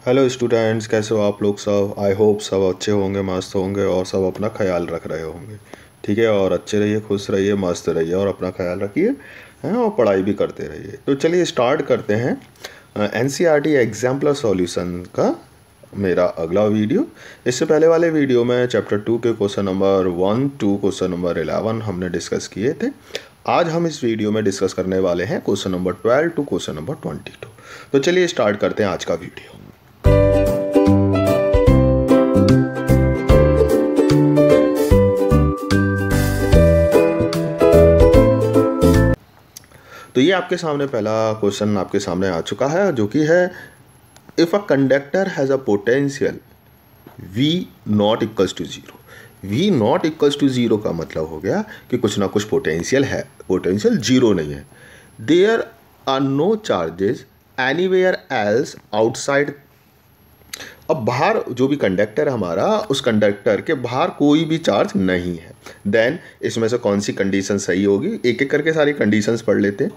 Hello students, कैसे हो आप लोग सब। आई होप सब अच्छे होंगे, मस्त होंगे और सब अपना ख्याल रख रहे होंगे। ठीक है, और अच्छे रहिए, खुश रहिए, मस्त रहिए और अपना ख्याल रखिए हैं, और पढ़ाई भी करते रहिए। तो चलिए स्टार्ट करते हैं एनसीईआरटी एग्जाम्पलर सॉल्यूशन का मेरा अगला वीडियो। इससे पहले वाले वीडियो में चैप्टर 2 के question number 1 to question number 11 हमने डिस्कस किए थे। आज हम इस वीडियो में डिस्कस करने वाले हैं question number 12 to question number 22। तो चलिए स्टार्ट करते हैं आज का वीडियो। तो ये आपके सामने पहला क्वेश्चन आपके सामने आ चुका है, जो कि है if a conductor has a potential V naught equals to zero. V naught equals to zero का मतलब हो गया कि कुछ ना कुछ पोटेंशियल है, पोटेंशियल जीरो नहीं है। There are no charges anywhere else outside. अब बाहर जो भी कंडक्टर है हमारा, उस कंडक्टर के बाहर कोई भी चार्ज नहीं है। देन इसमें से कौन सी कंडीशन सही होगी, एक एक करके सारी कंडीशंस पढ़ लेते हैं।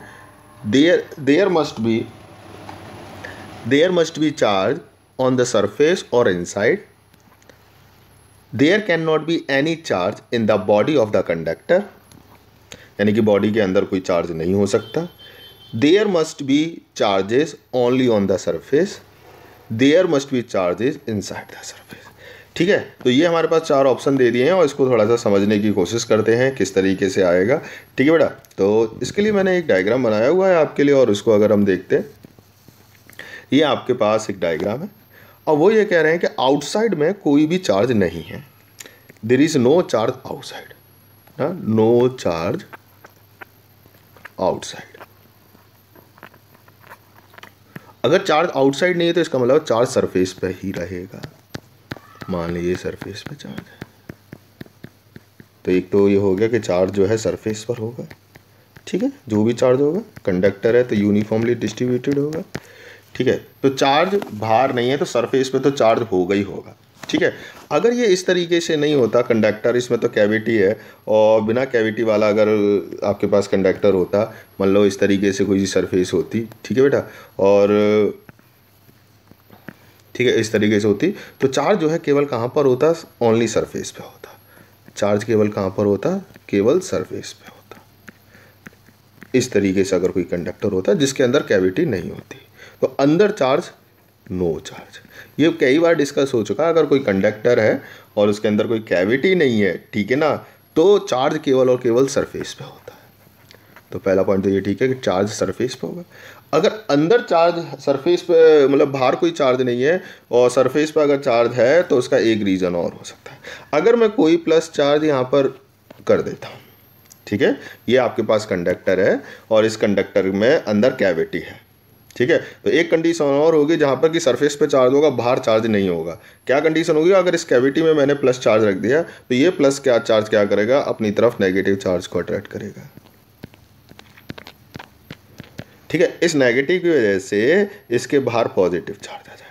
There must be charge on the surface और inside. There can not be any charge in the body of the conductor, यानी कि बॉडी के अंदर कोई चार्ज नहीं हो सकता। There must be charges only on the surface. There must be charges inside the surface. ठीक है, तो ये हमारे पास चार ऑप्शन दे दिए हैं और इसको थोड़ा सा समझने की कोशिश करते हैं किस तरीके से आएगा। ठीक है बेटा, तो इसके लिए मैंने एक डायग्राम बनाया हुआ है आपके लिए, और उसको अगर हम देखते हैं, ये आपके पास एक डायग्राम है और वो ये कह रहे हैं कि आउटसाइड में कोई भी चार्ज नहीं है। There is no charge outside, no charge outside. अगर चार्ज आउटसाइड नहीं है तो इसका मतलब चार्ज सरफेस पे ही रहेगा। मान लीजिए सरफेस पे चार्ज है, तो एक तो ये हो गया कि चार्ज जो है सरफेस पर होगा। ठीक है, जो भी चार्ज होगा, कंडक्टर है तो यूनिफॉर्मली डिस्ट्रीब्यूटेड होगा। ठीक है, तो चार्ज बाहर नहीं है तो सरफेस पे तो चार्ज होगा ही होगा। ठीक है, अगर ये इस तरीके से नहीं होता कंडक्टर, इसमें तो कैविटी है, और बिना कैविटी वाला अगर आपके पास कंडक्टर होता, मान लो इस तरीके से कोई सरफेस होती, ठीक है बेटा, और ठीक है इस तरीके से होती, तो चार्ज जो है केवल कहाँ पर होता, ओनली सरफेस पे होता। चार्ज केवल कहाँ पर होता, केवल सरफेस पे होता। इस तरीके से अगर कोई कंडक्टर होता जिसके अंदर कैविटी नहीं होती, तो अंदर चार्ज, नो चार्ज। ये कई बार डिस्कस हो चुका है। अगर कोई कंडक्टर है और उसके अंदर कोई कैविटी नहीं है, ठीक है ना, तो चार्ज केवल और केवल सरफेस पे होता है। तो पहला पॉइंट तो ये ठीक है कि चार्ज सरफेस पे होगा। अगर अंदर चार्ज सरफेस पे, मतलब बाहर कोई चार्ज नहीं है और सरफेस पे अगर चार्ज है, तो उसका एक रीज़न और हो सकता है। अगर मैं कोई प्लस चार्ज यहाँ पर कर देता हूँ, ठीक है, ये आपके पास कंडक्टर है और इस कंडक्टर में अंदर कैविटी है। ठीक है, तो एक कंडीशन और होगी जहाँ पर कि सरफेस पे चार्ज होगा, बाहर चार्ज नहीं होगा। क्या कंडीशन होगी, अगर इस कैविटी में मैंने प्लस चार्ज रख दिया, तो ये प्लस क्या चार्ज क्या करेगा, अपनी तरफ नेगेटिव चार्ज को अट्रैक्ट करेगा। ठीक है, इस नेगेटिव की वजह से इसके बाहर पॉजिटिव चार्ज आ जाएगा।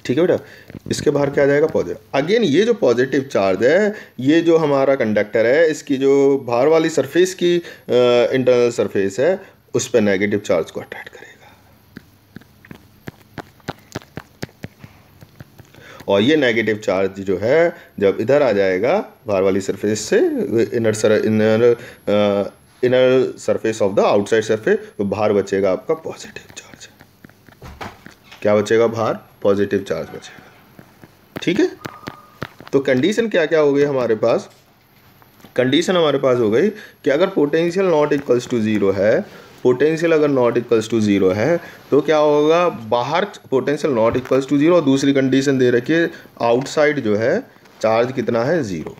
ठीक है बेटा, इसके बाहर क्या आ जाएगा, पॉजिटिव। अगेन ये जो पॉजिटिव चार्ज है, ये जो हमारा कंडक्टर है, इसकी जो बाहर वाली सरफेस की इंटरनल सरफेस है, उस पर नेगेटिव चार्ज को अट्रैक्ट करेगा। और ये नेगेटिव चार्ज जो है जब इधर आ जाएगा बाहर वाली सरफेस से, inner surface of the outside surface, तो बाहर बचेगा आपका पॉजिटिव चार्ज। क्या बचेगा, बाहर पॉजिटिव चार्ज बचेगा। ठीक है, तो कंडीशन क्या क्या हो गई हमारे पास, कंडीशन हमारे पास हो गई कि अगर potential naught equals to zero है, पोटेंशियल अगर नॉट इक्वल्स टू ज़ीरो है, तो क्या होगा, बाहर potential naught equals to zero, और दूसरी कंडीशन दे रखी है आउटसाइड जो है चार्ज कितना है, zero.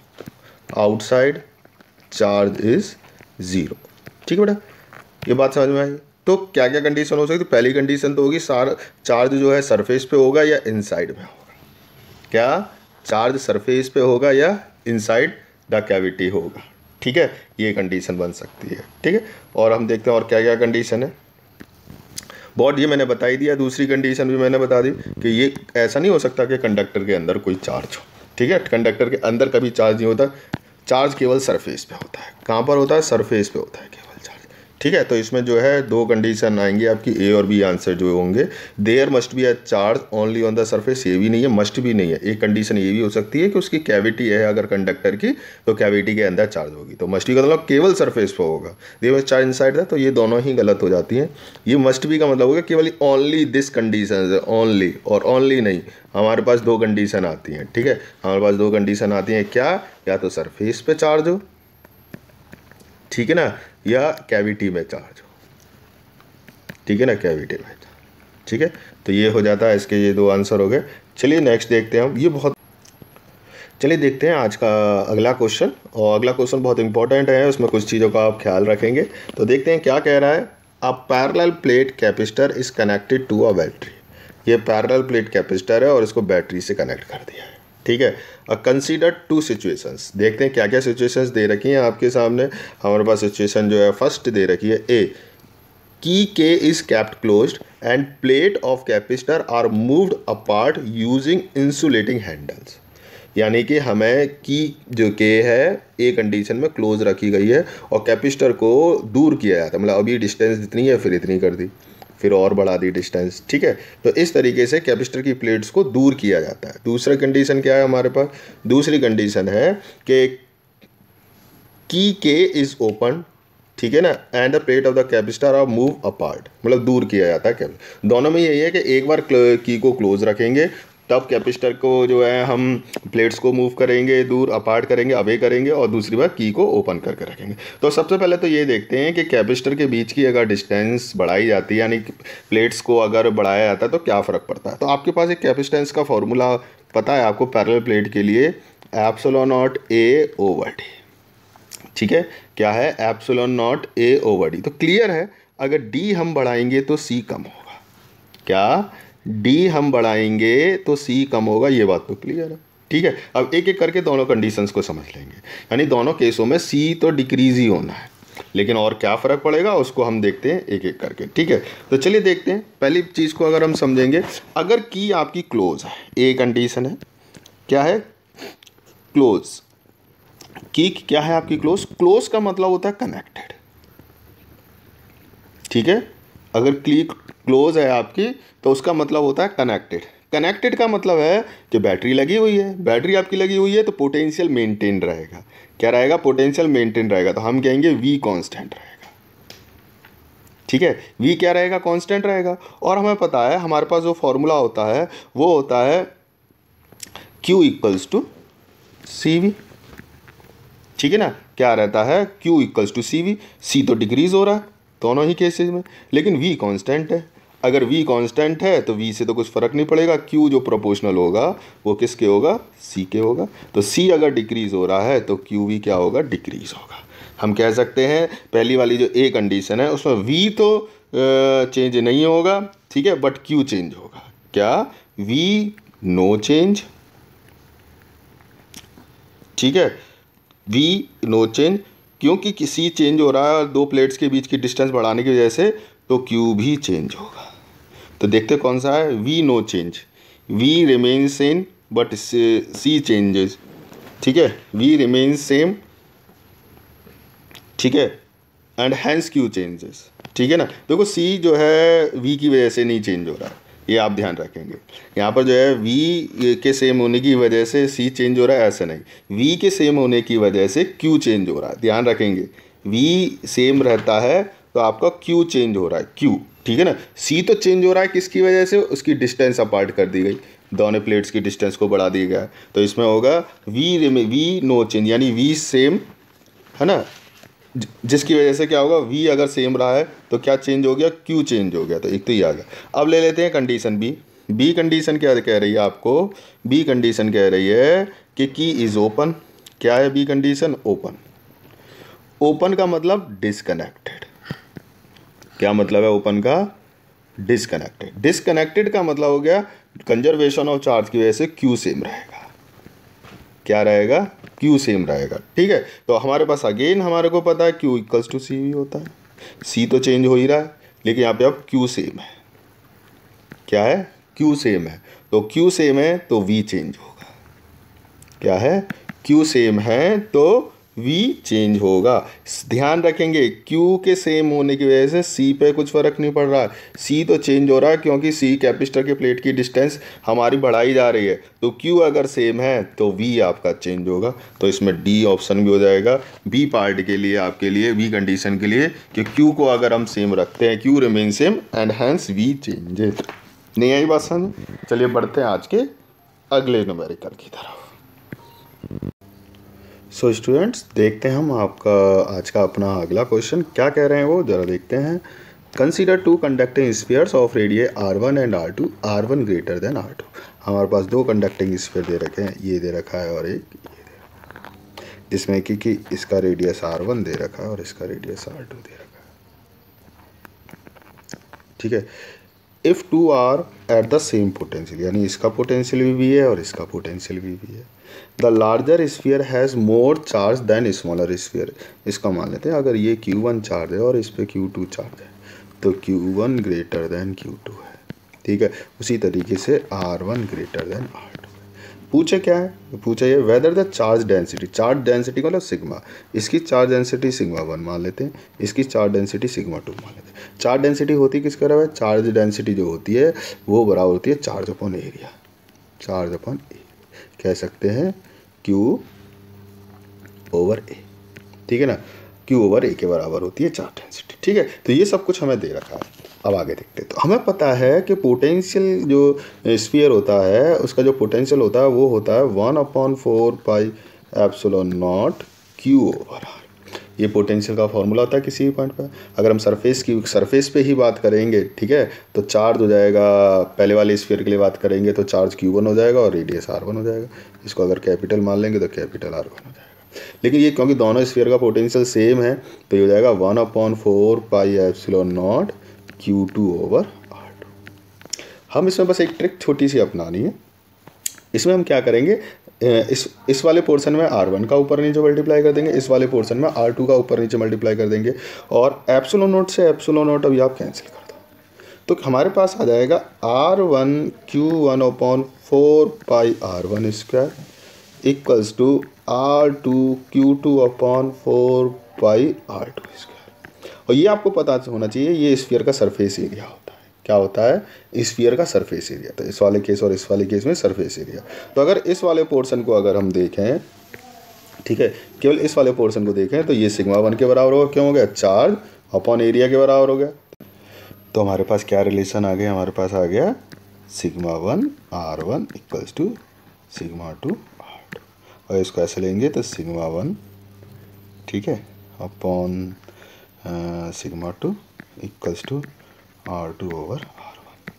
Outside charge is zero. ठीक है बेटा, ये बात समझ में आई। तो क्या क्या कंडीशन हो सकती है, पहली कंडीशन तो होगी चार्ज जो है सरफेस पे होगा या इनसाइड में होगा। क्या चार्ज सरफेस पे होगा या इनसाइड द कैविटी होगा। ठीक है, ये कंडीशन बन सकती है। ठीक है, और हम देखते हैं और क्या क्या कंडीशन है। बहुत ये मैंने बता ही दिया। दूसरी कंडीशन भी मैंने बता दी कि ये ऐसा नहीं हो सकता कि कंडक्टर के अंदर कोई चार्ज हो। ठीक है, कंडक्टर के अंदर कभी चार्ज नहीं होता, चार्ज केवल सरफेस पे होता है। कहाँ पर होता है, सरफेस पे होता है केवल चार्ज। ठीक है। तो इसमें जो है दो कंडीशन आएंगी आपकी, ए और बी आंसर जो होंगे। There must be a charge only on the surface, ये भी नहीं है, मस्ट भी नहीं है। एक कंडीशन ये भी हो सकती है कि उसकी कैविटी है अगर कंडक्टर की, तो कैविटी के अंदर चार्ज होगी। तो मस्ट बी का मतलब केवल सरफेस पर होगा, there must charge inside the, तो ये दोनों ही गलत हो जाती हैं। ये मस्ट बी का मतलब होगा केवल ओनली दिस कंडीशन है, ओनली और ओनली नहीं। हमारे पास दो कंडीशन आती हैं, ठीक है, हमारे पास दो कंडीशन आती हैं, क्या, या तो सरफेस पे चार्ज हो, ठीक है ना, या कैविटी में चार्ज हो, ठीक है ना, कैविटी में चार्ज, ठीक है। तो ये हो जाता है, इसके ये दो आंसर हो गए। चलिए नेक्स्ट देखते हैं हम, ये बहुत, चलिए देखते हैं आज का अगला क्वेश्चन। और अगला क्वेश्चन बहुत इंपॉर्टेंट है, उसमें कुछ चीज़ों का आप ख्याल रखेंगे। तो देखते हैं क्या कह रहा है। A parallel plate capacitor is connected to a battery, ये पैरेलल प्लेट कैपेसिटर है और इसको बैटरी से कनेक्ट कर दिया है, ठीक है। कंसीडर टू सिचुएशंस, देखते हैं क्या क्या सिचुएशंस दे रखी हैं आपके सामने। हमारे पास सिचुएशन जो है फर्स्ट दे रखी है, a key K is kept closed and plate of capacitor are moved apart using insulating handles. यानी कि हमें की जो के है ए कंडीशन में क्लोज रखी गई है और कैपेसिटर को दूर किया जाता है, मतलब अभी डिस्टेंस इतनी है फिर इतनी कर दी, फिर और बढ़ा दी डिस्टेंस, ठीक है। तो इस तरीके से कैपेसिटर की प्लेट्स को दूर किया जाता है। दूसरा कंडीशन क्या है हमारे पास, दूसरी कंडीशन है कि की के इज ओपन, ठीक है ना, and the plate of the capacitor are move apart, मतलब दूर किया जाता है कैपेसिटर। दोनों में यही है कि एक बार की को क्लोज रखेंगे तब कैपेसिटर को जो है हम प्लेट्स को मूव करेंगे, दूर अपार्ट करेंगे, अवे करेंगे, और दूसरी बार की को ओपन करके रखेंगे। तो सबसे पहले तो ये देखते हैं कि कैपेसिटर के बीच की अगर डिस्टेंस बढ़ाई जाती है, यानी प्लेट्स को अगर बढ़ाया जाता है तो क्या फ़र्क पड़ता है। तो आपके पास एक कैपेसिटेंस का फॉर्मूला पता है आपको पैरेलल प्लेट के लिए, epsilon not a over D, ठीक है। क्या है, epsilon not a over D. तो क्लियर है, अगर डी हम बढ़ाएंगे तो सी कम होगा, क्या, डी हम बढ़ाएंगे तो सी कम होगा, ये बात तो क्लियर है, ठीक है। अब एक एक करके दोनों कंडीशंस को समझ लेंगे, यानी दोनों केसों में सी तो डिक्रीज ही होना है, लेकिन और क्या फ़र्क पड़ेगा उसको हम देखते हैं एक एक करके, ठीक है। तो चलिए देखते हैं, पहली चीज़ को अगर हम समझेंगे, अगर की आपकी क्लोज है, ए कंडीशन है, क्या है, क्लोज, की क्या है आपकी क्लोज, क्लोज का मतलब होता है कनेक्टेड, ठीक है। अगर की क्लोज है आपकी तो उसका मतलब होता है कनेक्टेड। कनेक्टेड का मतलब है कि बैटरी लगी हुई है, बैटरी आपकी लगी हुई है तो पोटेंशियल मेंटेन रहेगा, क्या रहेगा, पोटेंशियल मेंटेन रहेगा। तो हम कहेंगे वी कांस्टेंट रहेगा, ठीक है, वी क्या रहेगा, कांस्टेंट रहेगा। और हमें पता है हमारे पास जो फॉर्मूला होता है वो होता है Q equals to C V, ठीक है ना, क्या रहता है, Q equals to C V. C तो डिक्रीज हो रहा है दोनों ही केसेस में, लेकिन V कांस्टेंट है। अगर V कांस्टेंट है तो V से तो कुछ फ़र्क नहीं पड़ेगा, Q जो प्रोपोर्शनल होगा वो किसके होगा, C के होगा। तो C अगर डिक्रीज़ हो रहा है तो QV क्या होगा, डिक्रीज़ होगा। हम कह सकते हैं पहली वाली जो A कंडीशन है उसमें V तो चेंज नहीं होगा, ठीक है, बट Q चेंज होगा, क्या, V नो चेंज, ठीक है, V नो चेंज, क्योंकि किसी चेंज हो रहा है और दो प्लेट्स के बीच की डिस्टेंस बढ़ाने की वजह से, तो Q भी चेंज होगा। तो देखते कौन सा है, V no change, V remains same but C changes, ठीक है, V रिमेन्स सेम, ठीक है, एंड हैंस Q चेंजेस, ठीक है ना। देखो C जो है V की वजह से नहीं चेंज हो रहा है, ये आप ध्यान रखेंगे। यहाँ पर जो है V के सेम होने की वजह से C चेंज हो रहा है, ऐसा नहीं, V के सेम होने की वजह से Q चेंज हो रहा है, ध्यान रखेंगे। V सेम रहता है तो आपका Q चेंज हो रहा है, Q, ठीक है ना। C तो चेंज हो रहा है किसकी वजह से, उसकी डिस्टेंस अपार्ट कर दी गई, दोनों प्लेट्स की डिस्टेंस को बढ़ा दिया गया। तो इसमें होगा V नो चेंज, यानी V सेम है ना, जिसकी वजह से क्या होगा, V अगर सेम रहा है तो क्या चेंज हो गया, Q चेंज हो गया। तो एक तो ये आ गया। अब ले लेते हैं कंडीशन बी। बी कंडीशन क्या कह रही है आपको, बी कंडीशन कह रही है कि की इज़ ओपन, क्या है बी कंडीशन, ओपन। ओपन का मतलब डिसकनेक्टेड, क्या मतलब है ओपन का, डिसकनेक्टेड। डिसकनेक्टेड का मतलब हो गया कंजर्वेशन ऑफ चार्ज की वजह से Q सेम रहेगा, क्या रहेगा, Q सेम रहेगा, ठीक है। तो हमारे पास अगेन हमारे को पता है Q equals to C V होता है, C तो चेंज हो ही रहा है, लेकिन यहाँ पे अब Q सेम है, क्या है, Q सेम है। तो Q सेम है तो V चेंज होगा, क्या है, Q सेम है तो V चेंज होगा। ध्यान रखेंगे Q के सेम होने की वजह से C पे कुछ फ़र्क नहीं पड़ रहा है, C तो चेंज हो रहा है क्योंकि C कैपेसिटर के प्लेट की डिस्टेंस हमारी बढ़ाई जा रही है। तो Q अगर सेम है तो V आपका चेंज होगा। तो इसमें D ऑप्शन भी हो जाएगा B पार्ट के लिए, आपके लिए B कंडीशन के लिए, कि Q को अगर हम सेम रखते हैं, Q remain same and hence V changes. नहीं आई बात समझ? चलिए बढ़ते हैं आज के अगले न्यूमेरिकल की तरफ। सो स्टूडेंट्स, देखते हैं हम आपका आज का अपना अगला क्वेश्चन क्या कह रहे हैं वो ज़रा देखते हैं। Consider two conducting spheres of radius R1 and R2, R1 greater than R2। हमारे पास दो कंडक्टिंग स्फीयर दे रखे हैं, ये दे रखा है और एक ये दे रखा है, जिसमें कि इसका रेडियस R1 दे रखा है और इसका रेडियस R2 दे रखा है। ठीक है, if two are at the same potential, यानी इसका पोटेंशियल भी है और इसका पोटेंशियल भी है। The larger sphere has more charge than smaller sphere. इसका मान लेते हैं अगर ये Q1 चार्ज है और इस पर Q2 चार्ज है तो Q1 ग्रेटर देन Q2 है। ठीक है, उसी तरीके से R1 ग्रेटर देन R2। पूछे क्या है? पूछा ये whether the charge density, charge density मतलब सिग्मा, इसकी चार्ज डेंसिटी सिग्मा 1 मान लेते हैं, इसकी चार्ज डेंसिटी सिग्मा 2 मान लेते हैं। चार्ज डेंसिटी होती किसके बराबर है? चार्ज डेंसिटी जो होती है वो बराबर होती है charge upon area. Charge upon area कह सकते हैं Q ओवर A, ठीक है ना, Q ओवर A के बराबर होती है चार्ज डेंसिटी। ठीक है, तो ये सब कुछ हमें दे रखा है। अब आगे देखते हैं। तो हमें पता है कि पोटेंशियल जो स्फीयर होता है उसका जो पोटेंशियल होता है वो होता है 1/4 pi epsilon naught Q over R। ये पोटेंशियल का फॉर्मूला होता है किसी भी पॉइंट पर। अगर हम सरफेस पे ही बात करेंगे, ठीक है, तो चार्ज हो जाएगा, पहले वाले स्फीयर के लिए बात करेंगे तो चार्ज Q1 हो जाएगा और रेडियस R1 हो जाएगा। इसको अगर कैपिटल मान लेंगे तो कैपिटल R1 हो जाएगा। लेकिन ये क्योंकि दोनों स्फीयर का पोटेंशियल सेम है तो ये हो जाएगा 1/4 pi epsilon not Q2 over R2। हम इसमें बस एक ट्रिक छोटी सी अपनानी है। इसमें हम क्या करेंगे, इस वाले पोर्शन में R1 का ऊपर नीचे मल्टीप्लाई कर देंगे, इस वाले पोर्शन में R2 का ऊपर नीचे मल्टीप्लाई कर देंगे और एप्सिलॉन नॉट से एप्सिलॉन नॉट अभी आप कैंसिल कर दो तो हमारे पास आ जाएगा R1 Q1/4 pi R1 square equals to R2 Q2/4 pi R2 square. और ये आपको पता होना चाहिए ये स्फीयर का सरफेस एरिया होता है। क्या होता है? स्फीयर का सरफेस एरिया। तो इस वाले केस और इस वाले केस में सरफेस एरिया। तो अगर इस वाले पोर्शन को अगर हम देखें, ठीक है, केवल इस वाले पोर्शन को देखें तो ये सिग्मा 1 के बराबर होगा। क्यों हो गया? चार्ज अपॉन एरिया के बराबर हो गया। तो हमारे पास क्या रिलेशन आ गया? हमारे पास आ गया sigma 1 R1 equals to sigma 2 R2। और इसको ऐसे लेंगे तो सिग्मा 1, ठीक है, upon sigma 2 equals to R2 over R1।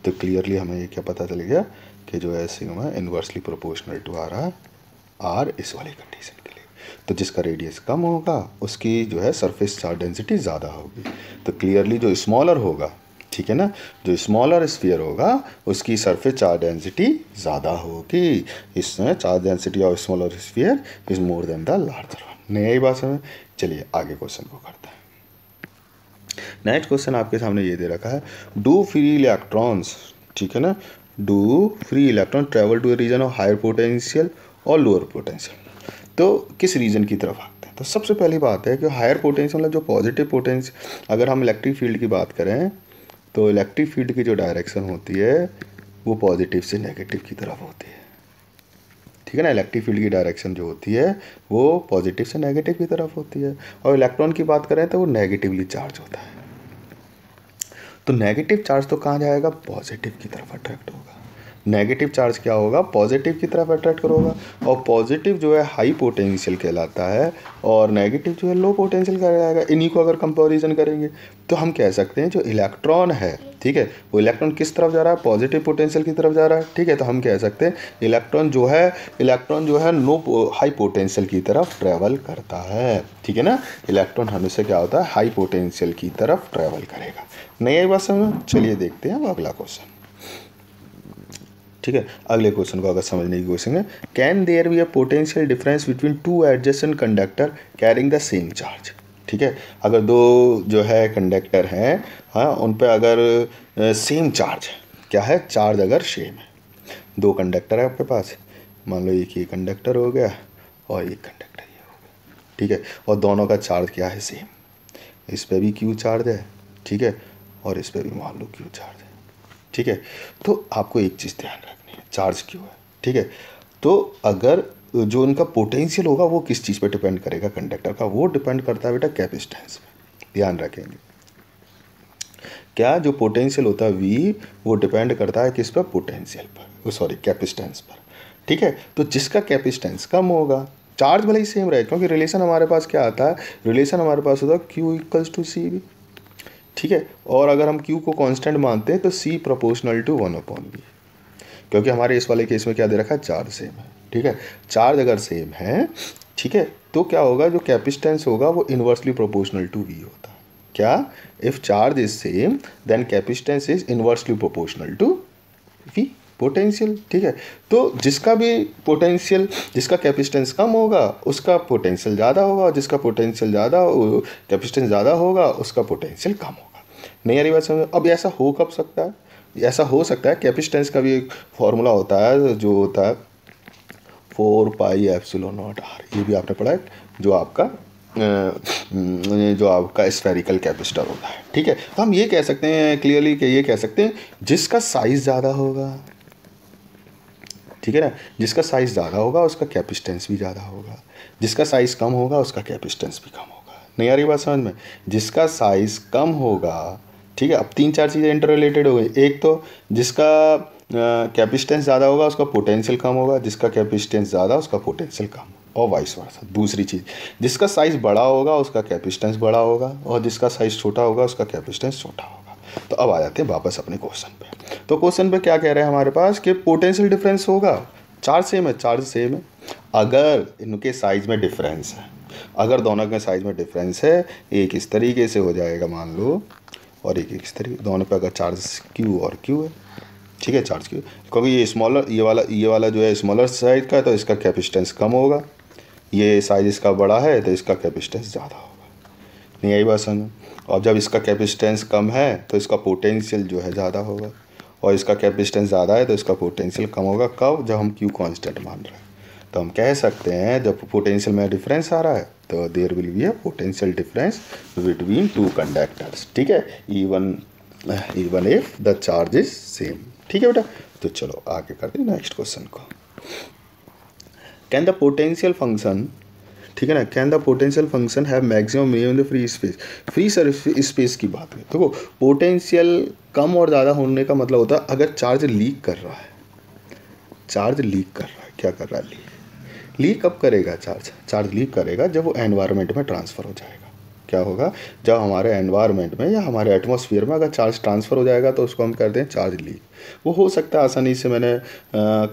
तो क्लियरली हमें ये क्या पता चल गया कि जो है सिग्मा इन्वर्सली प्रोपोर्शनल टू आ रहा है R इस वाली कंडीशन के लिए। तो जिसका रेडियस कम होगा उसकी जो है सरफेस चार्ज डेंसिटी ज़्यादा होगी। तो क्लियरली जो स्मॉलर होगा, ठीक है ना, जो स्मॉलर स्फीयर होगा उसकी सरफेस चार्ज डेंसिटी ज़्यादा होगी। इसमें charge density of smaller sphere is more than the larger one. नई बात समझ? चलिए आगे क्वेश्चन को करते हैं। नेक्स्ट क्वेश्चन आपके सामने ये दे रखा है, डू फ्री इलेक्ट्रॉन्स, ठीक है ना, do free electron travel to a region of higher potential और लोअर पोटेंशियल। तो किस रीजन की तरफ आते हैं? तो सबसे पहली बात है कि हायर पोटेंशियल मतलब जो पॉजिटिव पोटेंशियल, अगर हम इलेक्ट्रिक फील्ड की बात करें तो इलेक्ट्रिक फील्ड की जो डायरेक्शन होती है वो पॉजिटिव से नेगेटिव की तरफ होती है। ठीक है ना, इलेक्ट्रिक फील्ड की डायरेक्शन जो होती है वो पॉजिटिव से नेगेटिव की तरफ होती है। और इलेक्ट्रॉन की बात करें तो वो नेगेटिवली चार्ज होता है। तो नेगेटिव चार्ज तो कहाँ जाएगा? पॉजिटिव की तरफ अट्रैक्ट होगा। नेगेटिव चार्ज क्या होगा? पॉजिटिव की तरफ अट्रैक्ट करोगा। और पॉजिटिव जो है हाई पोटेंशियल कहलाता है और नेगेटिव जो है लो पोटेंशियल कहलाएगा। इन्हीं को अगर कंपैरिजन करेंगे तो हम कह सकते हैं जो इलेक्ट्रॉन है, ठीक है, वो इलेक्ट्रॉन किस तरफ जा रहा है? पॉजिटिव पोटेंशियल की तरफ जा रहा है। ठीक है, तो हम कह सकते हैं इलेक्ट्रॉन जो है नो हाई पोटेंशियल की तरफ ट्रैवल करता है। ठीक है ना, इलेक्ट्रॉन हमेशा क्या होता है? हाई पोटेंशियल की तरफ ट्रैवल करेगा। नहीं आई बात समझ? चलिए देखते हैं अब अगला क्वेश्चन। ठीक है, अगले क्वेश्चन को अगर समझने की कोशिश है, can there be a potential difference between two adjacent conductor carrying the same charge. ठीक है, अगर दो जो है कंडक्टर हैं, हाँ, उन पे अगर सेम चार्ज है, क्या है? चार्ज अगर सेम है, दो कंडक्टर है आपके पास, मान लो एक ये कंडक्टर हो गया और एक कंडक्टर ये हो गया, ठीक है, और दोनों का चार्ज क्या है, सेम। इस पे भी क्यू चार्ज है, ठीक है, और इस पे भी मान लो क्यू चार्ज है, ठीक है। तो आपको एक चीज़ ध्यान रखनी है, चार्ज क्यू है, ठीक है। तो अगर जो उनका पोटेंशियल होगा वो किस चीज़ पे डिपेंड करेगा, कंडक्टर का, वो डिपेंड करता है बेटा कैपेसिटेंस पे, ध्यान रखेंगे। क्या जो पोटेंशियल होता है V, वो डिपेंड करता है किस पर, पोटेंशियल पर, सॉरी कैपेसिटेंस पर, ठीक है। तो जिसका कैपेसिटेंस कम होगा, चार्ज भले ही सेम रहे, क्योंकि रिलेशन हमारे पास क्या आता है, रिलेशन हमारे पास होता है Q इक्वल्स टू सी भी, ठीक है। और अगर हम Q को कांस्टेंट मानते हैं तो C प्रोपोर्शनल टू 1/V, क्योंकि हमारे इस वाले केस में क्या दे रखा है, चार्ज सेम है, ठीक है। चार्ज अगर सेम है, ठीक है, तो क्या होगा, जो कैपेसिटेंस होगा वो इन्वर्सली प्रोपोर्शनल टू V होता है। क्या, if charge is same then capacitance is inversely proportional to V, potential, ठीक है। तो जिसका भी पोटेंशियल, जिसका कैपेसिटेंस कम होगा उसका पोटेंशियल ज़्यादा होगा, और जिसका पोटेंशियल ज़्यादा, कैपेसिटेंस ज़्यादा होगा उसका पोटेंशियल कम होगा। नहीं आ रही बात समझ? अब ऐसा हो कब सकता है, ऐसा हो सकता है, कैपेसिटेंस का भी एक फॉर्मूला होता है जो होता है 4πε0r, ये भी आपने पढ़ा है, जो आपका स्फेरिकल कैपेसिटर होता है, ठीक है। तो हम ये कह सकते हैं क्लियरली कि ये कह सकते हैं जिसका साइज ज़्यादा होगा, ठीक है ना, जिसका साइज ज़्यादा होगा उसका कैपेसिटेंस भी ज़्यादा होगा, जिसका साइज कम होगा उसका कैपेसिटेंस भी कम होगा। नहीं आ रही बात समझ में? जिसका साइज कम होगा, ठीक है। अब 3-4 चीज़ें इंटर रिलेटेड हो गई। एक तो जिसका कैपेसिटेंस ज़्यादा होगा उसका पोटेंशियल कम होगा, जिसका कैपेसिटेंस ज़्यादा उसका पोटेंशियल कम, और वाइस वर्सा। दूसरी चीज़, जिसका साइज़ बड़ा होगा उसका कैपेसिटेंस बड़ा होगा, और जिसका साइज़ छोटा होगा उसका कैपेसिटेंस छोटा होगा। तो अब आ जाते हैं वापस अपने क्वेश्चन पे। तो क्वेश्चन पे क्या कह रहे हैं हमारे पास कि पोटेंशियल डिफरेंस होगा, चार्ज सेम है, चार्ज सेम है, अगर इनके साइज़ में डिफरेंस है, अगर दोनों के साइज़ में डिफरेंस है, एक इस तरीके से हो जाएगा मान लो, और एक इस तरीके, दोनों पे अगर चार्ज Q और Q है, ठीक है, चार्ज Q, क्योंकि ये स्मॉलर, ये वाला जो है स्मॉलर साइज का है तो इसका कैपेसिटेंस कम होगा, ये साइज इसका बड़ा है तो इसका कैपेसिटेंस ज़्यादा होगा। नहीं आई बात समझ? और जब इसका कैपेसिटेंस कम है तो इसका पोटेंशियल जो है ज़्यादा होगा, और इसका कैपेसिटेंस ज़्यादा है तो इसका पोटेंशियल कम होगा। कब? जब हम Q कांस्टेंट मान रहे हैं। तो हम कह सकते हैं जब पोटेंशियल में डिफरेंस आ रहा है तो there will be a potential difference between two conductors, ठीक है, even if the charge is same, ठीक है बेटा। तो चलो आगे करते हैं नेक्स्ट क्वेश्चन को। कैन द पोटेंशियल फंक्शन, ठीक है ना, can the potential function have maximum minimum in the free space. Free space की बात है, देखो पोटेंशियल कम और ज़्यादा होने का मतलब होता है अगर चार्ज लीक कर रहा है, चार्ज लीक कर रहा है, क्या कर रहा है, लीक कब करेगा, चार्ज लीक करेगा जब वो एनवायरनमेंट में ट्रांसफ़र हो जाएगा। क्या होगा, जब हमारे एनवायरनमेंट में या हमारे एटमॉस्फेयर में अगर चार्ज ट्रांसफ़र हो जाएगा तो उसको हम कहते हैं चार्ज लीक। वो हो सकता है आसानी से, मैंने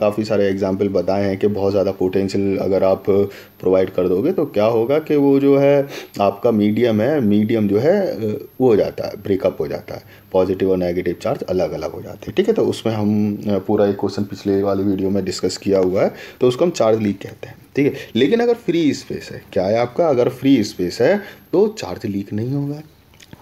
काफ़ी सारे एग्जांपल बताए हैं कि बहुत ज़्यादा पोटेंशियल अगर आप प्रोवाइड कर दोगे तो क्या होगा कि वो जो है आपका मीडियम है, मीडियम जो है वो हो जाता है, ब्रेकअप हो जाता है, पॉजिटिव और नेगेटिव चार्ज अलग अलग हो जाते हैं, ठीक है। तो उसमें हम पूरा एक क्वेश्चन पिछले वाले वीडियो में डिस्कस किया हुआ है, तो उसको हम चार्ज लीक कहते हैं, ठीक है। लेकिन अगर फ्री स्पेस है, क्या है आपका, अगर फ्री स्पेस है तो चार्ज लीक नहीं होगा,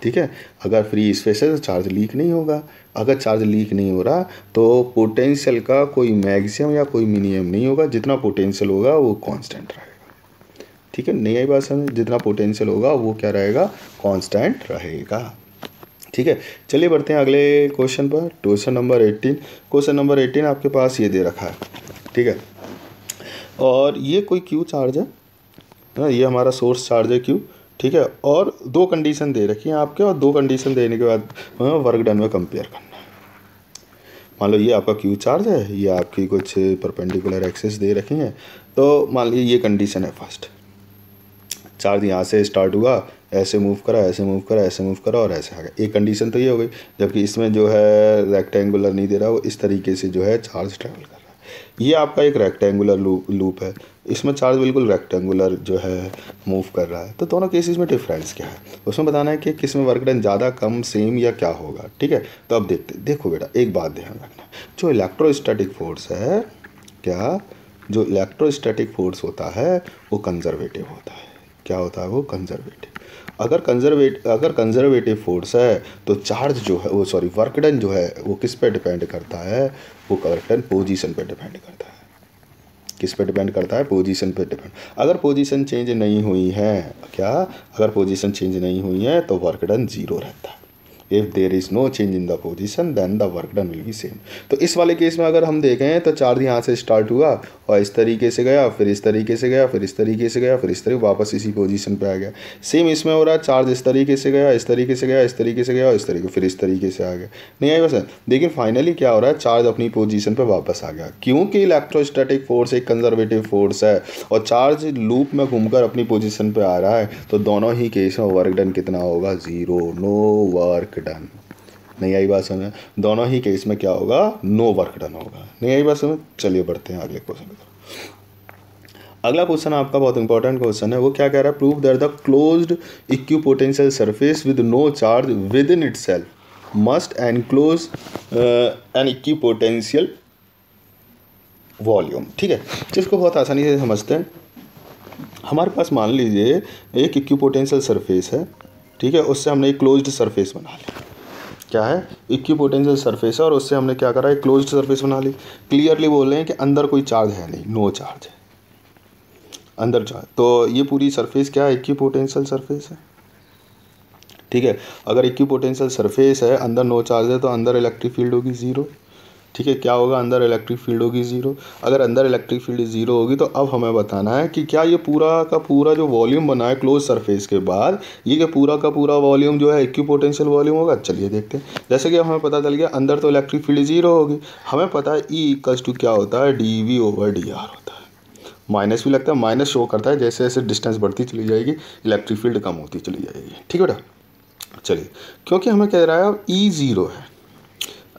ठीक है। अगर फ्री स्पेस है तो चार्ज लीक नहीं होगा। अगर चार्ज लीक नहीं हो रहा तो पोटेंशियल का कोई मैक्सिमम या कोई मिनिमम नहीं होगा, जितना पोटेंशियल होगा वो कांस्टेंट रहेगा, ठीक है। नहीं आई बात समझ? जितना पोटेंशियल होगा वो क्या रहेगा, कांस्टेंट रहेगा, ठीक है। चलिए बढ़ते हैं अगले क्वेश्चन पर, क्वेश्चन नंबर 18। क्वेश्चन नंबर 18 आपके पास ये दे रखा है, ठीक है, और ये कोई Q चार्ज है, ये हमारा सोर्स चार्ज है Q, ठीक है, और दो कंडीशन दे रखी हैं आपके, और दो कंडीशन देने के बाद वर्क डन में कंपेयर करना है। मान लो ये आपका Q चार्ज है, ये आपकी कुछ परपेंडिकुलर एक्सिस दे रखी हैं, तो मान लीजिए ये कंडीशन है फर्स्ट, चार्ज यहाँ से स्टार्ट हुआ, ऐसे मूव करा, ऐसे मूव करा, ऐसे मूव करा और ऐसे आ गया, एक कंडीशन तो ये हो गई। जबकि इसमें जो है रेक्टेंगुलर नहीं दे रहा, वो इस तरीके से जो है चार्ज ट्रैवल कर रहा है। ये आपका एक रेक्टेंगुलर लूप है, इसमें चार्ज बिल्कुल रेक्टेंगुलर जो है मूव कर रहा है। तो दोनों केसेस में डिफरेंस क्या है, उसमें बताना है कि किस में वर्क डन ज़्यादा, कम, सेम या क्या होगा, ठीक है। तो अब देखो बेटा, एक बात ध्यान रखना, जो इलेक्ट्रोस्टैटिक फोर्स है, क्या जो इलेक्ट्रोस्टैटिक फोर्स होता है वो कंजर्वेटिव होता है। क्या होता है वो, कंजर्वेटिव। अगर कंजर्वेटिव फोर्स है तो चार्ज जो है वो, सॉरी, वर्क डन जो है वो किस पे डिपेंड करता है, वो वर्क डन पोजीशन पे डिपेंड करता है, किस पे डिपेंड करता है? पोजीशन पे डिपेंड। अगर पोजीशन चेंज नहीं हुई है, क्या अगर पोजीशन चेंज नहीं हुई है तो वर्क डन 0 रहता है। If there is no change in the position then the work done will be same. तो इस वाले केस में अगर हम देखें तो चार्ज यहाँ से स्टार्ट हुआ और इस तरीके से गया, फिर इस तरीके से गया, फिर इस तरीके से गया, फिर इस तरीके वापस इसी पोजीशन पे आ गया। सेम इसमें हो रहा है, चार्ज इस तरीके से गया, इस तरीके से गया, इस तरीके से गया और इस तरीके फिर इस तरीके से आ गया। नहीं आई बस। लेकिन फाइनली क्या हो रहा है, चार्ज अपनी पोजीशन पे वापस आ गया, क्योंकि इलेक्ट्रोस्टैटिक फोर्स एक कंजर्वेटिव फोर्स है और चार्ज लूप में घूमकर अपनी पोजीशन पे आ रहा है। तो दोनों ही केस में वर्क डन कितना होगा? 0, नो वर्क डन। नहीं आई बात समझ? दोनों ही केस में क्या होगा? नो वर्क डन होगा। नहीं आई बात समझ? चलिए बढ़ते हैं अगले क्वेश्चन की तरफ। अगला क्वेश्चन आपका बहुत इंपॉर्टेंट क्वेश्चन है। वो क्या कह रहा है? Prove that the closed equipotential surface with no charge within itself must enclose an equipotential volume. ठीक है, जिसको बहुत आसानी से समझते हैं। हमारे पास मान लीजिए एक इक्विपोटेंशियल सरफेस है, ठीक है, उससे हमने एक क्लोज्ड सरफेस बना लिया। क्या है? इक्विपोटेंशियल सरफेस है और उससे हमने क्या करा? एक क्लोज्ड सरफेस बना ली। क्लियरली बोल रहे हैं कि अंदर कोई चार्ज है नहीं, नो चार्ज है अंदर चार्ज। तो ये पूरी सरफेस क्या है? इक्विपोटेंशियल सरफेस है। ठीक है, अगर इक्विपोटेंशियल सरफेस है, अंदर नो चार्ज है, तो अंदर इलेक्ट्रिक फील्ड होगी 0। ठीक है, क्या होगा? अंदर इलेक्ट्रिक फील्ड होगी 0। अगर अंदर इलेक्ट्रिक फील्ड 0 होगी तो अब हमें बताना है कि क्या ये पूरा का पूरा जो वॉल्यूम बना है क्लोज सरफेस के बाद, ये क्या पूरा का पूरा वॉल्यूम जो है इक्विपोटेंशियल वॉल्यूम होगा? चलिए देखते हैं। जैसे कि हमें पता चल गया अंदर तो इलेक्ट्रिक फील्ड 0 होगी। हमें पता है E इक्वल्स टू क्या होता है? dV/dr होता है। माइनस भी लगता है, माइनस शो करता है जैसे जैसे डिस्टेंस बढ़ती चली जाएगी इलेक्ट्रिक फील्ड कम होती चली जाएगी। ठीक है बेटा, चलिए, क्योंकि हमें कह रहा है अब E 0 है,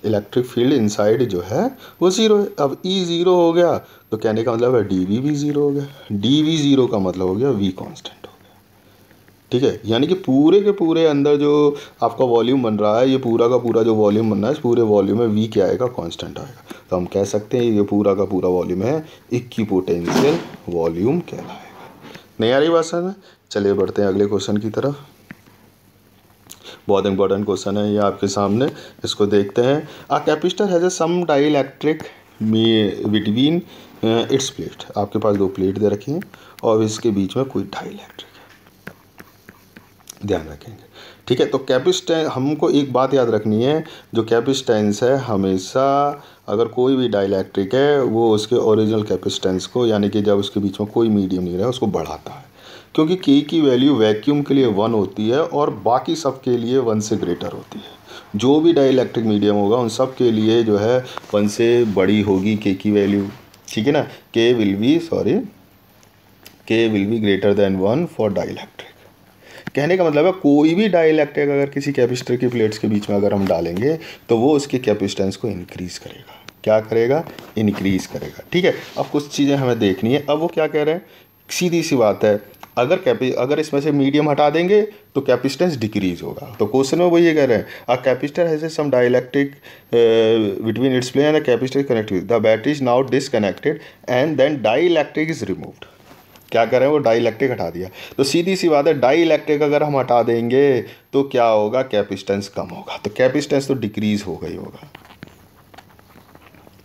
इलेक्ट्रिक फील्ड इनसाइड जो है वो 0 है। अब E 0 हो गया तो कहने का मतलब है dV भी 0 हो गया। dV 0 का मतलब हो गया V कांस्टेंट हो गया। ठीक है, यानी कि पूरे के पूरे अंदर जो आपका वॉल्यूम बन रहा है, ये पूरा का पूरा जो वॉल्यूम बन रहा है, इस पूरे वॉल्यूम में V क्या आएगा? कांस्टेंट आएगा। तो हम कह सकते हैं ये पूरा का पूरा वॉल्यूम है इक्विपोटेंशियल वॉल्यूम कहलाएगा। नहीं आ रही बात समझ में? चलिए बढ़ते हैं अगले क्वेश्चन की तरफ। बहुत इंपॉर्टेंट क्वेश्चन है ये आपके सामने, इसको देखते हैं। A capacitor has some dielectric between its plate. आपके पास 2 प्लेट दे रखी हैं और इसके बीच में कोई डाइइलेक्ट्रिक है, ध्यान रखेंगे। ठीक है, तो कैपेसिटेंस, हमको एक बात याद रखनी है, जो कैपेसिटेंस है हमेशा अगर कोई भी डाइइलेक्ट्रिक है वो उसके ओरिजिनल कैपेसिटेंस को, यानी कि जब उसके बीच में कोई मीडियम नहीं रहा, उसको बढ़ाता है। क्योंकि K की वैल्यू वैक्यूम के लिए 1 होती है और बाकी सब के लिए 1 से ग्रेटर होती है। जो भी डाइइलेक्ट्रिक मीडियम होगा उन सब के लिए जो है 1 से बड़ी होगी K की वैल्यू। ठीक है ना, K will be greater than 1 for dielectric. कहने का मतलब है कोई भी डाइइलेक्ट्रिक अगर किसी कैपेसिटर की प्लेट्स के बीच में अगर हम डालेंगे तो वो उसके कैपेसिटेंस को इंक्रीज़ करेगा। क्या करेगा? इंक्रीज़ करेगा। ठीक है, अब कुछ चीज़ें हमें देखनी है। अब वो क्या कह रहे हैं? सीधी सी बात है, अगर इसमें से मीडियम हटा देंगे तो कैपेसिटेंस डिक्रीज होगा। तो क्वेश्चन में वो ये कह रहे हैं, a capacitor has some dielectric between its plane and the capacitor connected, the battery is now disconnected and then dielectric is removed. क्या कर रहे हैं? वो डाइइलेक्ट्रिक हटा दिया। तो सीधी सी बात है, डाइइलेक्ट्रिक अगर हम हटा देंगे तो क्या होगा? कैपेसिटेंस कम होगा। तो कैपेसिटेंस तो डिक्रीज होगा ही होगा,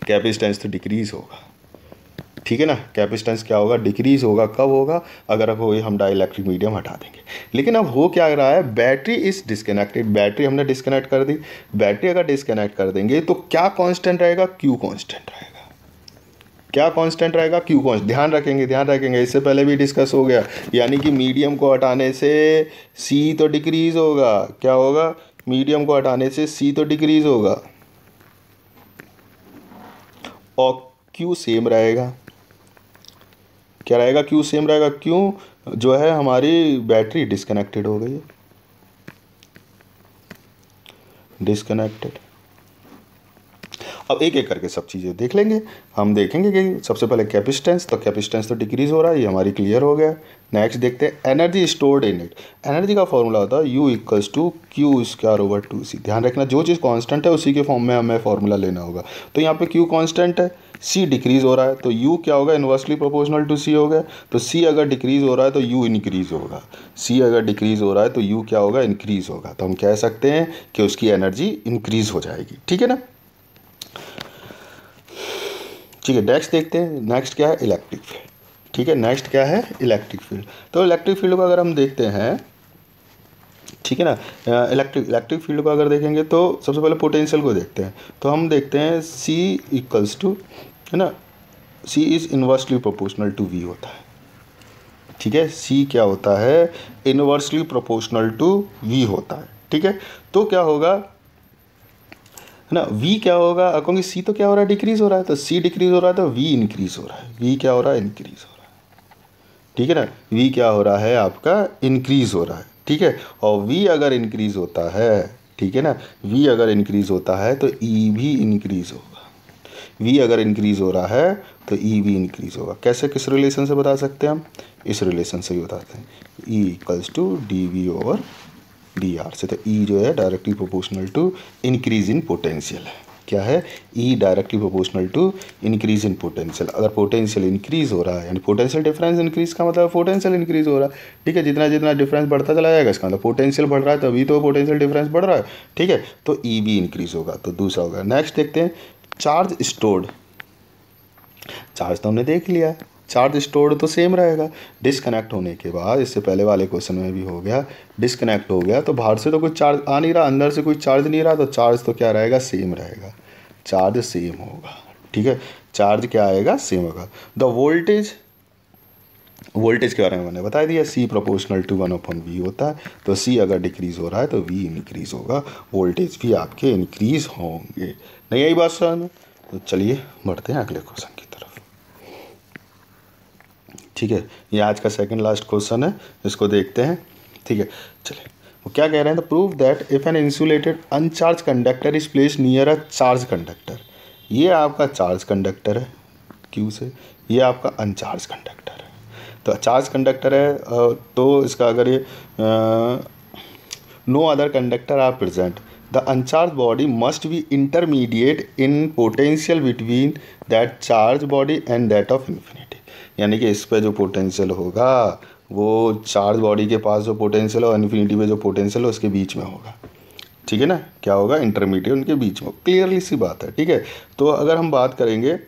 कैपेसिटेंस तो डिक्रीज होगा। ठीक है ना, कैपेसिटेंस क्या होगा? डिक्रीज होगा। कब होगा? अगर कोई हम डाइइलेक्ट्रिक मीडियम हटा देंगे। लेकिन अब हो क्या रहा है? बैटरी इज डिस्कनेक्टेड, बैटरी हमने डिस्कनेक्ट कर दी। बैटरी अगर डिस्कनेक्ट कर देंगे तो क्या कांस्टेंट रहेगा? Q कांस्टेंट रहेगा। क्या कांस्टेंट रहेगा? Q constant. ध्यान रखेंगे, इससे पहले भी डिस्कस हो गया। यानी कि मीडियम को हटाने से C तो डिक्रीज होगा। क्या होगा? मीडियम को हटाने से C तो डिक्रीज होगा और Q सेम रहेगा। क्या रहेगा? Q सेम रहेगा। क्यों? जो है हमारी बैटरी डिस्कनेक्टेड हो गई है, डिस्कनेक्टेड। अब एक एक करके सब चीज़ें देख लेंगे। हम देखेंगे कि सबसे पहले कैपेसिटेंस, तो कैपेसिटेंस तो डिक्रीज हो रहा है, ये हमारी क्लियर हो गया। नेक्स्ट देखते हैं energy stored in it. Energy का फॉर्मूला होता है U इक्वल्स टू Q²/2C। ध्यान रखना, जो चीज़ कांस्टेंट है उसी के फॉर्म में हमें फॉर्मूला लेना होगा। तो यहाँ पे Q कांस्टेंट है, C डिक्रीज हो रहा है, तो U क्या होगा? इन्वर्सली प्रोपोर्शनल टू C हो गया। तो C अगर डिक्रीज हो रहा है तो U इंक्रीज होगा, C अगर डिक्रीज हो रहा है तो U क्या होगा? इंक्रीज होगा। तो हम कह सकते हैं कि उसकी एनर्जी इंक्रीज हो जाएगी। ठीक है ना। ठीक है, नेक्स्ट देखते हैं, नेक्स्ट क्या है, इलेक्ट्रिक फील्ड। ठीक है, नेक्स्ट क्या है, इलेक्ट्रिक फील्ड। तो इलेक्ट्रिक फील्ड को अगर हम देखते हैं, ठीक है ना, इलेक्ट्रिक फील्ड को अगर देखेंगे तो सबसे पहले पोटेंशियल को देखते हैं। तो हम देखते हैं C इक्वल्स टू, है ना, C is inversely proportional to V होता है। ठीक है, C क्या होता है, इन्वर्सली प्रोपोर्शनल टू V होता है। ठीक है, तो क्या होगा, है ना, V क्या होगा, क्योंकि C तो क्या हो रहा है, डिक्रीज हो रहा है, तो C डिक्रीज हो रहा है तो V इंक्रीज हो रहा है। V क्या हो रहा है, इंक्रीज हो रहा है। ठीक है ना, V क्या हो रहा है आपका, इंक्रीज हो रहा है। ठीक है, और V अगर इंक्रीज होता है, ठीक है ना, V अगर इंक्रीज होता है तो E भी इंक्रीज होगा। V अगर इंक्रीज हो रहा है तो E भी इंक्रीज होगा। कैसे, किस रिलेशन से बता सकते हैं हम, इस रिलेशन से ही बताते हैं, E equals to dV over dr से। तो E जो है directly proportional to increase in potential है। क्या है, E directly proportional to increase in potential. अगर पोटेंशियल इंक्रीज हो रहा है, यानी पोटेंशियल डिफरेंस इंक्रीज का मतलब पोटेंशियल इंक्रीज हो रहा है। ठीक है, जितना जितना डिफरेंस बढ़ता चला जाएगा इसका मतलब पोटेंशियल बढ़ रहा है, तभी तो पोटेंशियल डिफरेंस बढ़ रहा है। ठीक है, तो E भी इंक्रीज होगा, तो दूसरा होगा। नेक्स्ट देखते हैं, चार्ज स्टोर्ड। चार्ज तो हमने देख लिया, चार्ज स्टोर्ड तो सेम रहेगा। डिस्कनेक्ट होने के बाद, इससे पहले वाले क्वेश्चन में भी हो गया, डिस्कनेक्ट हो गया तो बाहर से तो कोई चार्ज आ नहीं रहा, अंदर से कोई चार्ज नहीं रहा, तो चार्ज तो क्या रहेगा, सेम रहेगा, चार्ज सेम होगा। ठीक है, चार्ज क्या आएगा, सेम होगा। द वोल्टेज, वोल्टेज के बारे में मैंने बता दिया, C प्रोपोर्शनल टू 1/V होता है, तो C अगर डिक्रीज हो रहा है तो V इंक्रीज होगा, वोल्टेज भी आपके इंक्रीज होंगे। नहीं यही बात समझ में, तो चलिए बढ़ते हैं अगले क्वेश्चन की तरफ। ठीक है, ये आज का सेकंड लास्ट क्वेश्चन है, इसको देखते हैं। ठीक है, चलिए, वो क्या कह रहे हैं, तो prove that if an insulated uncharge conductor is placed near a charge conductor. ये आपका चार्ज कंडक्टर है Q से, ये आपका अनचार्ज कंडक्टर है। तो चार्ज कंडक्टर है तो इसका अगर ये no other conductor are present, the uncharge body must be intermediate in potential between that charge body and that of infinity. यानी कि इस पे जो पोटेंशियल होगा वो चार्ज बॉडी के पास जो पोटेंशियल हो, इन्फिनिटी पे जो पोटेंशियल हो, उसके बीच में होगा। ठीक है ना, क्या होगा, इंटरमीडिएट उनके बीच में। क्लियरली सी बात है। ठीक है, तो अगर हम बात करेंगे,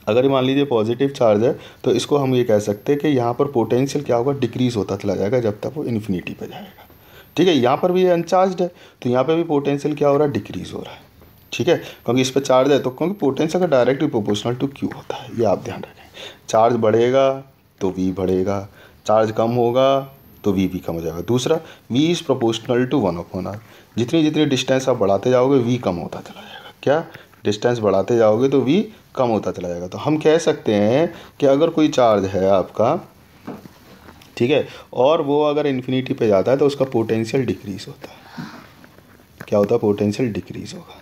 अगर मान लीजिए पॉजिटिव चार्ज है तो इसको हम ये कह सकते हैं कि यहाँ पर पोटेंशियल क्या होगा, डिक्रीज होता चला जाएगा जब तक वो इन्फिनिटी पे जाएगा। ठीक है, यहाँ पर भी अनचार्ज है तो यहाँ पर भी पोटेंशियल क्या हो रहा है, डिक्रीज हो रहा है। ठीक है, क्योंकि इस पर चार्ज है तो, क्योंकि पोटेंशियल का डायरेक्टली प्रोपोर्शनल टू Q होता है, ये आप ध्यान रखें। चार्ज बढ़ेगा तो V बढ़ेगा, चार्ज कम होगा तो V भी कम हो जाएगा। दूसरा, V is proportional to 1/R। जितनी जितनी डिस्टेंस आप बढ़ाते जाओगे V कम होता चला जाएगा। क्या, डिस्टेंस बढ़ाते जाओगे तो V कम होता चला जाएगा। तो हम कह सकते हैं कि अगर कोई चार्ज है आपका, ठीक है, और वो अगर इन्फिनिटी पे जाता है तो उसका पोटेंशियल डिक्रीज होता है। क्या होता है, पोटेंशियल डिक्रीज होगा,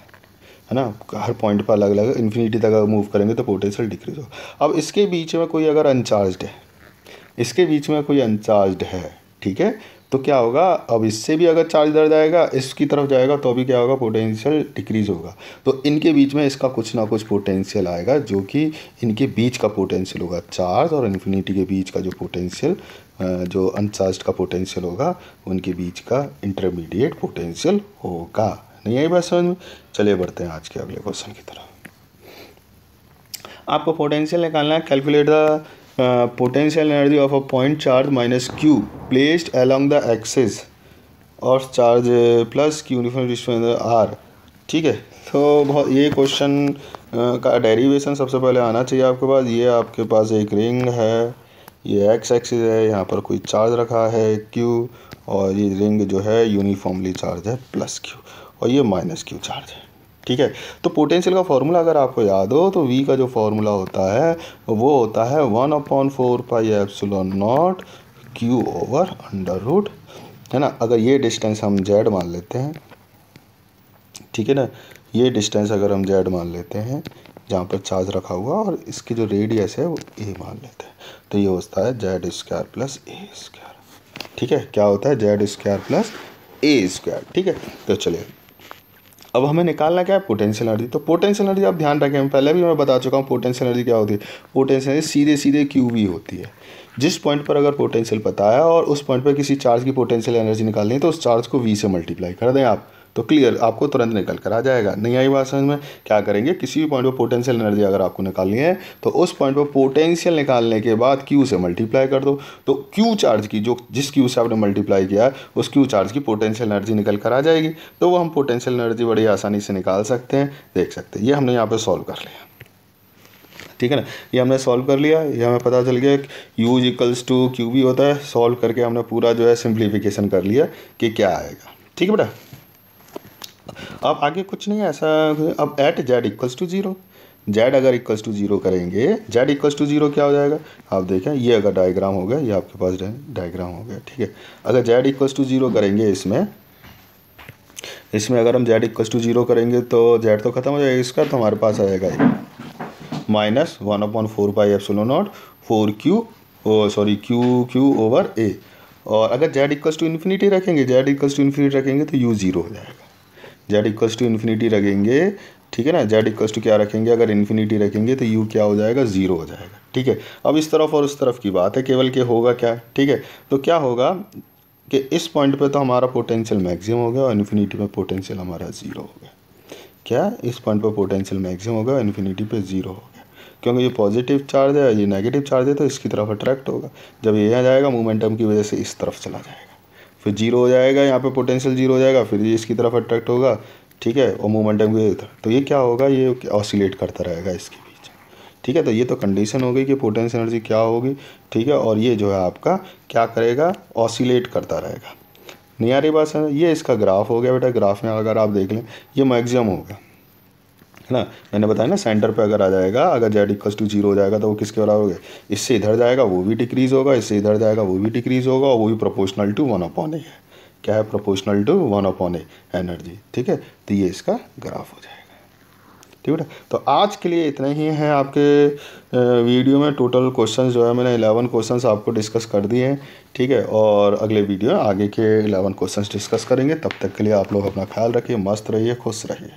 है ना, हर पॉइंट पर अलग अलग। इन्फिनिटी तक अगर मूव करेंगे तो पोटेंशियल डिक्रीज होगा। अब इसके बीच में कोई अगर अनचार्ज्ड है, इसके बीच में कोई अनचार्ज्ड है, ठीक है, तो क्या होगा, अब इससे भी अगर चार्ज इधर जाएगा, इसकी तरफ जाएगा तो भी क्या होगा, पोटेंशियल डिक्रीज होगा। तो इनके बीच में इसका कुछ ना कुछ पोटेंशियल आएगा, जो कि इनके बीच का पोटेंशियल होगा। चार्ज और इन्फिनिटी के बीच का जो पोटेंशियल, जो अनचार्ज्ड का पोटेंशियल होगा, उनके बीच का इंटरमीडिएट पोटेंशियल होगा। नहीं आई बात समझ में। चलिए बढ़ते हैं आज के अगले क्वेश्चन की तरफ। आपको पोटेंशियल निकालना है। Calculate the potential energy of a point charge minus Q placed along the axis of charge plus Q uniform R। ठीक है, तो बहुत ये क्वेश्चन का डेरिवेशन सबसे पहले आना चाहिए आपके पास। ये आपके पास एक रिंग है, ये एक्स एक्सिस है, यहाँ पर कोई चार्ज रखा है Q, और ये रिंग जो है यूनिफॉर्मली चार्ज है प्लस Q, और ये माइनस Q चार्ज है। ठीक है, तो पोटेंशियल का फॉर्मूला अगर आपको याद हो तो V का जो फॉर्मूला होता है वो होता है 1/4 pi epsilon naught Q over under root, है ना। अगर ये डिस्टेंस हम Z मान लेते हैं, ठीक है ना, ये डिस्टेंस अगर हम Z मान लेते हैं जहाँ पर चार्ज रखा हुआ, और इसकी जो रेडियस है वो A मान लेते हैं, तो ये होता है Z² प्लस A²। ठीक है, क्या होता है, Z² प्लस A²। ठीक है, तो चलिए अब हमें निकालना क्या है, पोटेंशियल एनर्जी। तो पोटेंशियल एनर्जी आप ध्यान रखें, पहले भी मैं बता चुका हूँ पोटेंशियल एनर्जी क्या होती है। पोटेंशियल एनर्जी सीधे सीधे QV होती है। जिस पॉइंट पर अगर पोटेंशियल पता है और उस पॉइंट पर किसी चार्ज की पोटेंशियल एनर्जी निकालनी है तो उस चार्ज को V से मल्टीप्लाई कर दें आप, तो क्लियर आपको तुरंत निकल कर आ जाएगा। नहीं आई बात समझ में? क्या करेंगे, किसी भी पॉइंट पर पोटेंशियल एनर्जी अगर आपको निकालनी है तो उस पॉइंट पर पोटेंशियल निकालने के बाद क्यू से मल्टीप्लाई कर दो, तो क्यू चार्ज की जो जिस क्यू से आपने मल्टीप्लाई किया उस क्यू चार्ज की पोटेंशियल एनर्जी निकल कर आ जाएगी। तो वो हम पोटेंशियल एनर्जी बड़ी आसानी से निकाल सकते हैं, देख सकते हैं। ये हमने यहाँ पर सॉल्व कर लिया, ठीक है ना। ये हमने सॉल्व कर लिया, ये हमें पता चल गया U इक्वल्स टू क्यू भी होता है। सॉल्व करके हमने पूरा जो है सिंप्लीफिकेशन कर लिया कि क्या आएगा, ठीक है बेटा। अब आगे कुछ नहीं है ऐसा। अब at Z equals to 0, Z अगर इक्वल्स टू 0 करेंगे, जेड इक्वल्स टू 0 क्या हो जाएगा, आप देखें ये अगर डायग्राम हो गया, ये आपके पास डायग्राम हो गया, ठीक है। अगर जेड इक्वल्स टू 0 करेंगे, इसमें अगर हम जेड इक्वल्स टू 0 करेंगे तो जेड तो खत्म हो जाएगा इसका, तो हमारे पास आएगा -1/4πε0 4q क्यू ओवर ए। और अगर जेड इक्वल्स टू इन्फिनिटी रखेंगे, तो u 0 हो जाएगा। जेड इक्वल्स टू इन्फिनिटी रखेंगे, ठीक है ना, जेड इक्वल्स टू क्या रखेंगे, अगर इन्फिनिटी रखेंगे तो u क्या हो जाएगा, 0 हो जाएगा, ठीक है। अब इस तरफ और उस तरफ की बात है केवल कि होगा क्या, ठीक है। तो क्या होगा कि इस पॉइंट पे तो हमारा पोटेंशियल मैक्सिमम हो गया और इन्फिनिटी में पोटेंशियल हमारा 0 हो गया। क्या इस पॉइंट पर पोटेंशियल मैक्सिमम होगा, इन्फिनिटी पे 0 हो गया, क्योंकि ये पॉजिटिव चार्ज है, ये नेगेटिव चार्ज है, तो इसकी तरफ अट्रैक्ट होगा। जब ये यहाँ जाएगा मोमेंटम की वजह से इस तरफ चला जाएगा, फिर 0 हो जाएगा, यहाँ पे पोटेंशियल 0 हो जाएगा, फिर ये इसकी तरफ अट्रैक्ट होगा, ठीक है, और मोमेंटम की वजह से तो ये क्या होगा, ये ऑसिलेट करता रहेगा इसके बीच, ठीक है। तो ये तो कंडीशन हो गई कि पोटेंशियल एनर्जी क्या होगी, ठीक है। और ये जो है आपका क्या करेगा, ऑसिलेट करता रहेगा। नहीं आ रही बात समझ? ये इसका ग्राफ हो गया बेटा। ग्राफ में अगर आप देख लें ये मैक्सिमम होगा, है ना। मैंने बताया ना सेंटर पे अगर आ जाएगा, अगर जेड इक्वल्स टू 0 हो जाएगा तो वो किसके बराबर हो गया, इससे इधर जाएगा वो भी डिक्रीज़ होगा, इससे इधर जाएगा वो भी डिक्रीज़ होगा, और वो भी प्रोपोर्शनल टू 1/a है। क्या है, प्रोपोर्शनल टू 1/a एनर्जी, ठीक है। तो ये इसका ग्राफ हो जाएगा, ठीक है। तो आज के लिए इतना ही है आपके वीडियो में। टोटल क्वेश्चंस जो है मैंने 11 क्वेश्चंस आपको डिस्कस कर दिए हैं, ठीक है। और अगले वीडियो में आगे के 11 क्वेश्चंस डिस्कस करेंगे। तब तक के लिए आप लोग अपना ख्याल रखिए, मस्त रहिए, खुश रहिए।